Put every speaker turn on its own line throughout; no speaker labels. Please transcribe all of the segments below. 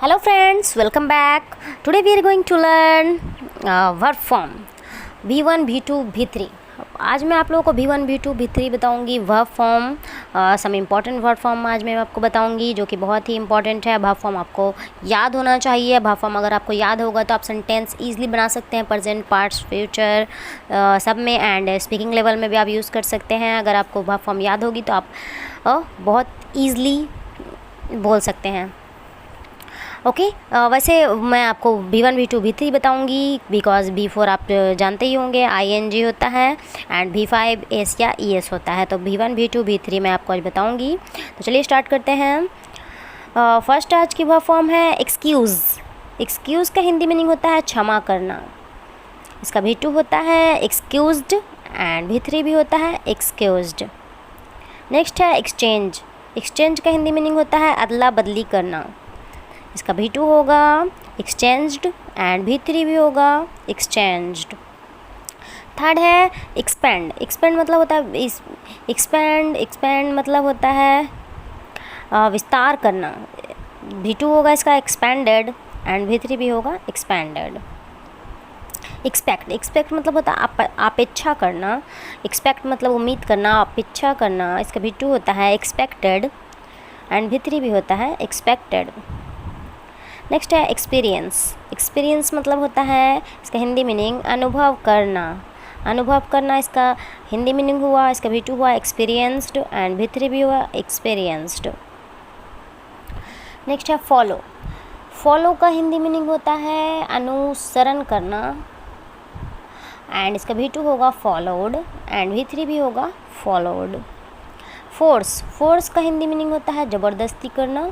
Hello friends, welcome back. Today we are going to learn verb form V1, V2, V3. आज मैं आप लोगों को V1, V2, V3 बताऊंगी verb form. Some important verb form आज मैं आपको बताऊंगी जो कि बहुत ही इंपॉर्टेंट है। वर्ब फॉर्म आपको याद होना चाहिए। वर्ब फॉर्म अगर आपको याद होगा तो आप सेंटेंस ईजिली बना सकते हैं, प्रेजेंट, पास्ट, फ्यूचर सब में, एंड स्पीकिंग लेवल में भी आप यूज़ कर सकते हैं। अगर आपको वर्ब फॉर्म याद होगी तो आप बहुत ईज़िली बोल सकते हैं। ओके वैसे मैं आपको V1, V2, V3 बताऊंगी बिकॉज V4 आप जानते ही होंगे ING होता है एंड V5 S या ES होता है। तो V1, V2, V3 मैं आपको आज बताऊंगी। तो चलिए स्टार्ट करते हैं। फर्स्ट आज की वह फॉर्म है एक्सक्यूज़। एक्सक्यूज़ का हिंदी मीनिंग होता है क्षमा करना। इसका V2 होता है एक्सक्यूज्ड एंड V3 भी होता है एक्सक्यूज्ड। नेक्स्ट है एक्सचेंज। एक्सचेंज का हिंदी मीनिंग होता है अदला बदली करना। इसका V2 होगा एक्सचेंज्ड एंड V3 भी होगा एक्सचेंज्ड। थर्ड है एक्सपेंड। एक्सपेंड मतलब होता है एक्सपेंड मतलब होता है विस्तार करना। V2 होगा इसका एक्सपेंडेड एंड V3 भी होगा एक्सपेंडेड। एक्सपेक्ट मतलब होता है अपेक्षा करना। एक्सपेक्ट मतलब उम्मीद करना, अपेक्षा करना। इसका V2 होता है एक्सपेक्टेड एंड V3 भी होता है एक्सपेक्टेड। नेक्स्ट है एक्सपीरियंस। एक्सपीरियंस मतलब होता है इसका हिंदी मीनिंग अनुभव करना। अनुभव करना इसका हिंदी मीनिंग हुआ। इसका V2 हुआ एक्सपीरियंस्ड एंड V3 भी हुआ एक्सपीरियंस्ड। नेक्स्ट है फॉलो। फॉलो का हिंदी मीनिंग होता है अनुसरण करना एंड इसका V2 होगा फॉलोड एंड V3 भी होगा फॉलोड। फोर्स। फोर्स का हिंदी मीनिंग होता है ज़बरदस्ती करना।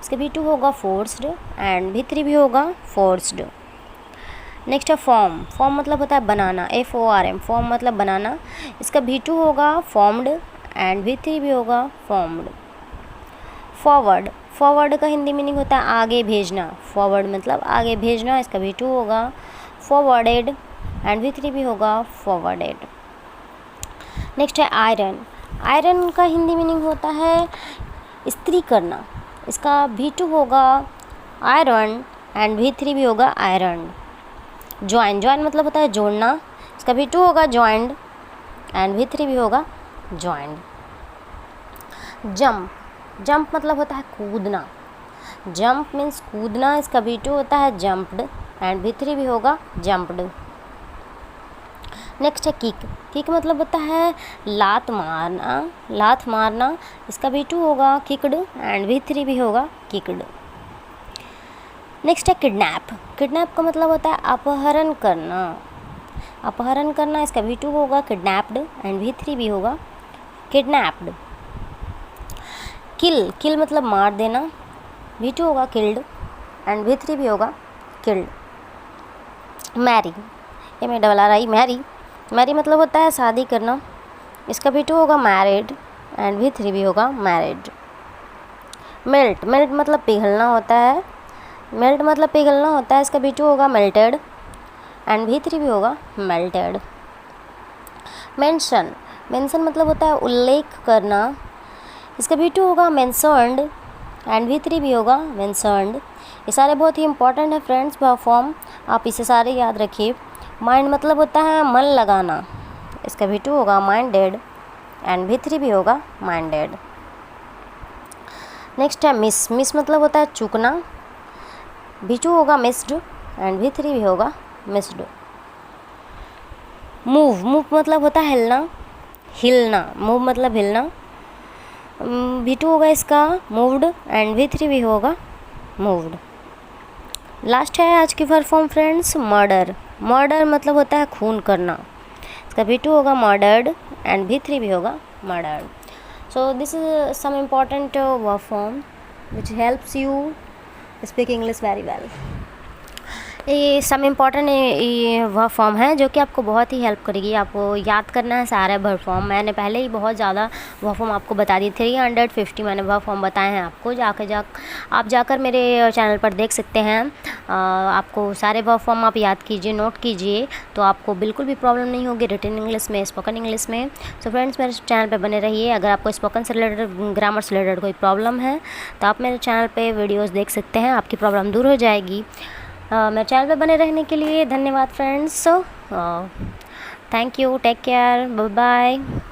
इसका V2 होगा फोर्स्ड एंड V3 भी होगा फोर्स्ड। नेक्स्ट है फॉर्म। फॉर्म मतलब होता है बनाना, FORM। फॉर्म मतलब बनाना। इसका V2 होगा फॉर्म्ड एंड V3 भी होगा फॉर्म्ड। फॉरवर्ड। फॉरवर्ड का हिंदी मीनिंग होता है आगे भेजना। फॉरवर्ड मतलब आगे भेजना। इसका V2 होगा फॉरवर्डेड एंड V3 भी होगा फॉरवर्डेड। नेक्स्ट है आयरन। आयरन का हिंदी मीनिंग होता है इस्त्री करना। इसका V2 होगा आयरन एंड V3 भी होगा आयरन। ज्वाइन। ज्वाइन मतलब होता है जोड़ना। इसका V2 होगा ज्वाइंड एंड V3 भी होगा ज्वाइंड। जंप। जंप मतलब होता है कूदना। जंप मीन्स कूदना। इसका V2 होता है जंप्ड एंड V3 भी होगा जंप्ड। नेक्स्ट है किक। किक मतलब होता है लात मारना। लात मारना। इसका V2 होगा किक्ड एंड V3 भी होगा किक्ड। नेक्स्ट है किडनैप। किडनैप का मतलब होता है अपहरण करना। अपहरण करना। इसका V2 होगा किडनैप्ड एंड V3 भी होगा किडनैप्ड। किल। किल मतलब मार देना। V2 होगा किल्ड एंड V3 भी होगा killed. Marry. MARRI marry. Marry मतलब होता है शादी करना। इसका V2 होगा मैरिड एंड V3 भी होगा मैरिड। मेल्ट। मेल्ट मतलब पिघलना होता है। मेल्ट मतलब पिघलना होता है। इसका V2 होगा मेल्टेड एंड V3 भी होगा मेल्टेड। मेंशन। मेंशन मतलब होता है उल्लेख करना। इसका V2 होगा मेंशन्ड एंड V3 भी होगा मेंशन्ड। ये सारे बहुत ही इंपॉर्टेंट है फ्रेंड्स वर्ब फॉर्म, आप इसे सारे याद रखिए। माइंड मतलब होता है मन लगाना। इसका V2 होगा माइंडेड एंड V3 भी होगा माइंडेड। नेक्स्ट है मिस। मिस मतलब होता है चूकना। V2 होगा मिस्ड एंड V3 भी होगा मिस्ड। मूव। मूव मतलब होता है हिलना। हिलना। मूव मतलब हिलना। V2 होगा इसका मूव्ड एंड V3 भी होगा मूव्ड। लास्ट है आज की verb form friends murder. Murder मतलब होता है खून करना। इसका V2 होगा मर्डर्ड एंड V3 भी होगा murdered. So this is some important verb form which helps you speak English very well. ये सम इम्पॉर्टेंट ये वह फॉर्म है जो कि आपको बहुत ही हेल्प करेगी। आपको याद करना है सारे वर्ब फॉर्म। मैंने पहले ही बहुत ज़्यादा वह फॉर्म आपको बता दी, 350 मैंने वह फॉर्म बताए हैं आपको। आप जाकर मेरे चैनल पर देख सकते हैं। आपको सारे वह फॉर्म आप याद कीजिए, नोट कीजिए, तो आपको बिल्कुल भी प्रॉब्लम नहीं होगी रिटन इंग्लिश में, स्पोकन इंग्लिश में। सो फ्रेंड्स, मेरे चैनल पर बने रहिए। अगर आपको स्पोकन से रिलेटेड, ग्रामर से रिलेटेड कोई प्रॉब्लम है तो आप मेरे चैनल पर वीडियोज़ देख सकते हैं, आपकी प्रॉब्लम दूर हो जाएगी। मेरे चैनल पे बने रहने के लिए धन्यवाद friends. Thank you, take care, bye bye.